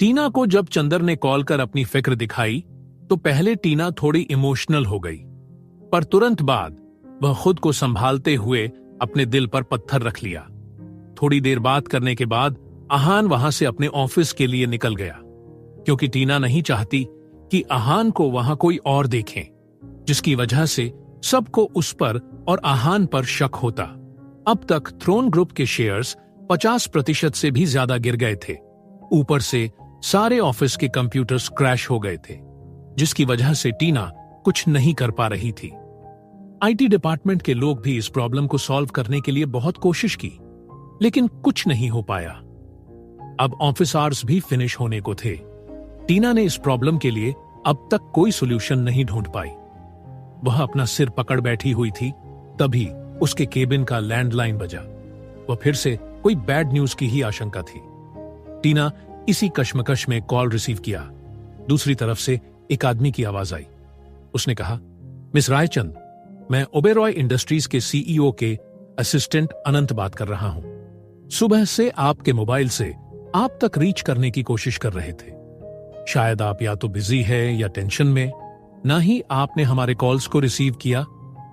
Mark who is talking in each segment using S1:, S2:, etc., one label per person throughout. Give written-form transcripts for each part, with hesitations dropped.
S1: टीना को जब चंदर ने कॉल कर अपनी फिक्र दिखाई तो पहले टीना थोड़ी इमोशनल हो गई, पर तुरंत बाद वह खुद को संभालते हुए अपने दिल पर पत्थर रख लिया। थोड़ी देर बात करने के बाद आहान वहां से अपने ऑफिस के लिए निकल गया, क्योंकि टीना नहीं चाहती कि आहान को वहां कोई और देखे, जिसकी वजह से सबको उस पर और आहान पर शक होता। अब तक थ्रोन ग्रुप के शेयर्स 50% से भी ज्यादा गिर गए थे। ऊपर से सारे ऑफिस के कंप्यूटर्स क्रैश हो गए थे, जिसकी वजह से टीना कुछ नहीं कर पा रही थी। आईटी डिपार्टमेंट के लोग भी इस प्रॉब्लम को सॉल्व करने के लिए बहुत कोशिश की, लेकिन कुछ नहीं हो पाया। अब ऑफिस आवर्स भी फिनिश होने को थे। टीना ने इस प्रॉब्लम के लिए अब तक कोई सॉल्यूशन नहीं ढूंढ पाई। वह अपना सिर पकड़ बैठी हुई थी, तभी उसके केबिन का लैंडलाइन बजा। वह फिर से कोई बैड न्यूज की ही आशंका थी। टीना इसी कश्मकश में कॉल रिसीव किया। दूसरी तरफ से एक आदमी की आवाज आई। उसने कहा, मिस रायचंद, मैं ओबेरॉय इंडस्ट्रीज के सीईओ के असिस्टेंट अनंत बात कर रहा हूं। सुबह से आपके मोबाइल से आप तक रीच करने की कोशिश कर रहे थे। शायद आप या तो बिजी है या टेंशन में। ना ही आपने हमारे कॉल्स को रिसीव किया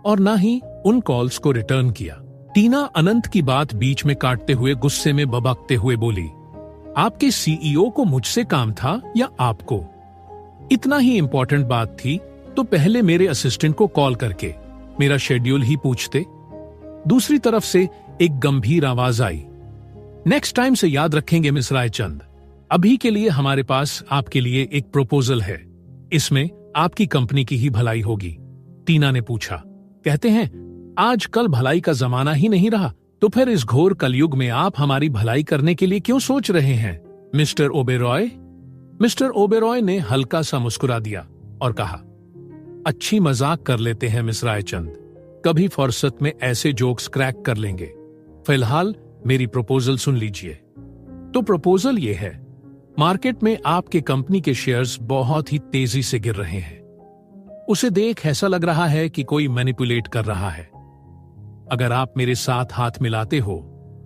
S1: और ना ही उन कॉल्स को रिटर्न किया। टीना अनंत की बात बीच में काटते हुए गुस्से में बबकते हुए बोली, आपके सीईओ को मुझसे काम था या आपको? इतना ही इंपॉर्टेंट बात थी तो पहले मेरे असिस्टेंट को कॉल करके मेरा शेड्यूल ही पूछते। दूसरी तरफ से एक गंभीर आवाज आई, नेक्स्ट टाइम से याद रखेंगे मिस रायचंद। अभी के लिए हमारे पास आपके लिए एक प्रपोजल है। इसमें आपकी कंपनी की ही भलाई होगी। टीना ने पूछा, कहते हैं आजकल भलाई का जमाना ही नहीं रहा, तो फिर इस घोर कलयुग में आप हमारी भलाई करने के लिए क्यों सोच रहे हैं मिस्टर ओबेरॉय? मिस्टर ओबेरॉय ने हल्का सा मुस्कुरा दिया और कहा, अच्छी मजाक कर लेते हैं मिस रायचंद, कभी फुर्सत में ऐसे जोक्स क्रैक कर लेंगे। फिलहाल मेरी प्रपोजल सुन लीजिए। तो प्रपोजल ये है, मार्केट में आपके कंपनी के शेयर्स बहुत ही तेजी से गिर रहे हैं। उसे देख ऐसा लग रहा है कि कोई मैनिपुलेट कर रहा है। अगर आप मेरे साथ हाथ मिलाते हो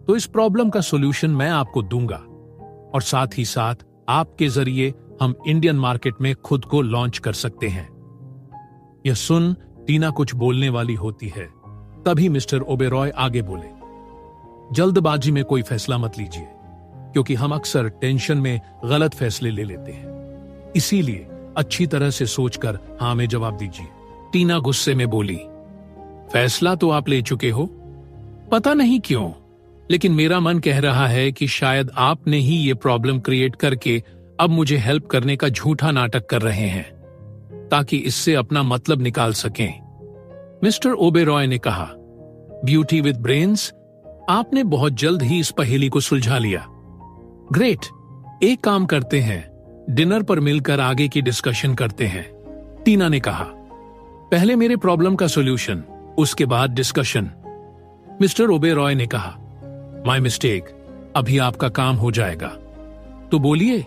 S1: तो इस प्रॉब्लम का सॉल्यूशन मैं आपको दूंगा, और साथ ही साथ आपके जरिए हम इंडियन मार्केट में खुद को लॉन्च कर सकते हैं। यह सुन टीना कुछ बोलने वाली होती है, तभी मिस्टर ओबेरॉय आगे बोले, जल्दबाजी में कोई फैसला मत लीजिए, क्योंकि हम अक्सर टेंशन में गलत फैसले ले लेते हैं। इसीलिए अच्छी तरह से सोचकर हाँ में जवाब दीजिए। टीना गुस्से में बोली, फैसला तो आप ले चुके हो, पता नहीं क्यों, लेकिन मेरा मन कह रहा है कि शायद आपने ही ये प्रॉब्लम क्रिएट करके अब मुझे हेल्प करने का झूठा नाटक कर रहे हैं, ताकि इससे अपना मतलब निकाल सकें। मिस्टर ओबेरॉय ने कहा, ब्यूटी विद ब्रेन्स, आपने बहुत जल्द ही इस पहेली को सुलझा लिया। ग्रेट, एक काम करते हैं, डिनर पर मिलकर आगे की डिस्कशन करते हैं। टीना ने कहा, पहले मेरे प्रॉब्लम का सॉल्यूशन, उसके बाद डिस्कशन। मिस्टर ओबेरॉय ने कहा, माय मिस्टेक, अभी आपका काम हो जाएगा। तो बोलिए,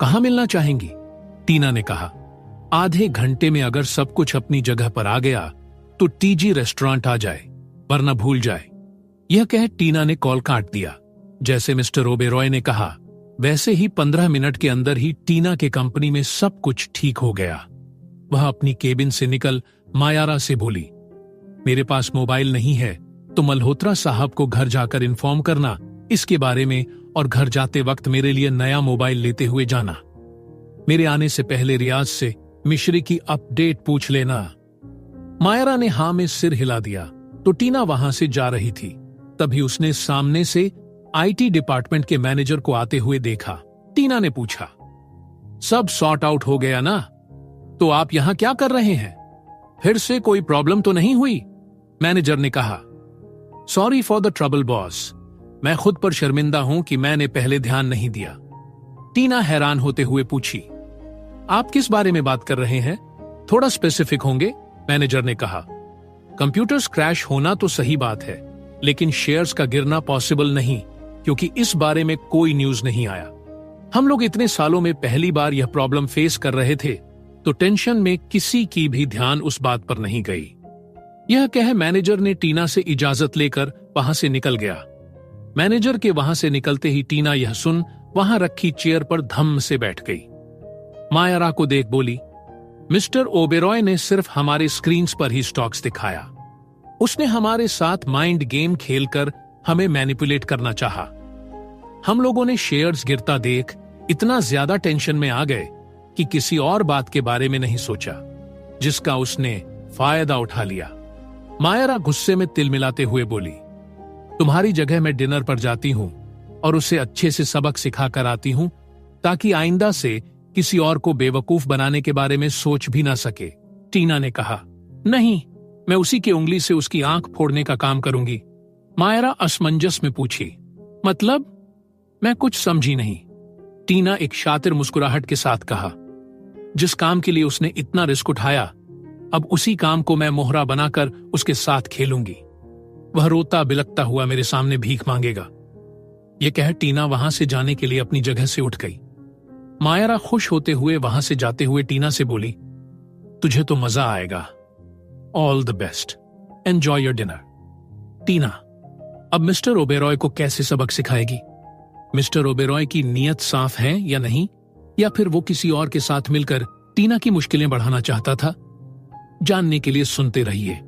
S1: कहां मिलना चाहेंगी? टीना ने कहा, आधे घंटे में अगर सब कुछ अपनी जगह पर आ गया तो टीजी रेस्टोरेंट आ जाए, वरना भूल जाए। यह कह टीना ने कॉल काट दिया। जैसे मिस्टर ओबेरॉय ने कहा, वैसे ही 15 मिनट के अंदर ही टीना के कंपनी में सब कुछ ठीक हो गया। वह अपनी केबिन से निकल मायारा से बोली, मेरे पास मोबाइल नहीं है, तो मल्होत्रा साहब को घर जाकर इन्फॉर्म करना इसके बारे में, और घर जाते वक्त मेरे लिए नया मोबाइल लेते हुए जाना। मेरे आने से पहले रियाज से मिश्री की अपडेट पूछ लेना। मायरा ने हाँ में सिर हिला दिया। तो टीना वहां से जा रही थी, तभी उसने सामने से आईटी डिपार्टमेंट के मैनेजर को आते हुए देखा। टीना ने पूछा, सब सॉर्ट आउट हो गया ना? तो आप यहां क्या कर रहे हैं? फिर से कोई प्रॉब्लम तो नहीं हुई? मैनेजर ने कहा, sorry for the trouble boss, मैं खुद पर शर्मिंदा हूं कि मैंने पहले ध्यान नहीं दिया। टीना हैरान होते हुए पूछी, आप किस बारे में बात कर रहे हैं? थोड़ा स्पेसिफिक होंगे? मैनेजर ने कहा, कंप्यूटर्स क्रैश होना तो सही बात है, लेकिन शेयर्स का गिरना पॉसिबल नहीं, क्योंकि इस बारे में कोई न्यूज नहीं आया। हम लोग इतने सालों में पहली बार यह प्रॉब्लम फेस कर रहे थे, तो टेंशन में किसी की भी ध्यान उस बात पर नहीं गई। यह कह मैनेजर ने टीना से इजाजत लेकर वहां से निकल गया। मैनेजर के वहां से निकलते ही टीना यह सुन वहां रखी चेयर पर धम से बैठ गई। मायरा को देख बोली, मिस्टर ओबेरॉय ने सिर्फ हमारे स्क्रीन्स पर ही स्टॉक्स दिखाया। उसने हमारे साथ माइंड गेम खेलकर हमें मैनिपुलेट करना चाहा। हम लोगों ने शेयर्स गिरता देख इतना ज्यादा टेंशन में आ गए कि किसी और बात के बारे में नहीं सोचा, जिसका उसने फायदा उठा लिया। मायरा गुस्से में तिल मिलाते हुए बोली, तुम्हारी जगह मैं डिनर पर जाती हूं और उसे अच्छे से सबक सिखा कर आती हूं, ताकि आइंदा से किसी और को बेवकूफ बनाने के बारे में सोच भी ना सके। टीना ने कहा, नहीं, मैं उसी की उंगली से उसकी आंख फोड़ने का काम करूंगी। मायरा असमंजस में पूछी, मतलब? मैं कुछ समझी नहीं। टीना एक शातिर मुस्कुराहट के साथ कहा, जिस काम के लिए उसने इतना रिस्क उठाया, अब उसी काम को मैं मोहरा बनाकर उसके साथ खेलूंगी। वह रोता बिलखता हुआ मेरे सामने भीख मांगेगा। यह कह टीना वहां से जाने के लिए अपनी जगह से उठ गई। मायरा खुश होते हुए वहां से जाते हुए टीना से बोली, तुझे तो मजा आएगा। All the best, enjoy your dinner. Tina अब मिस्टर ओबेरॉय को कैसे सबक सिखाएगी? मिस्टर ओबेरॉय की नीयत साफ है या नहीं, या फिर वो किसी और के साथ मिलकर टीना की मुश्किलें बढ़ाना चाहता था? जानने के लिए सुनते रहिए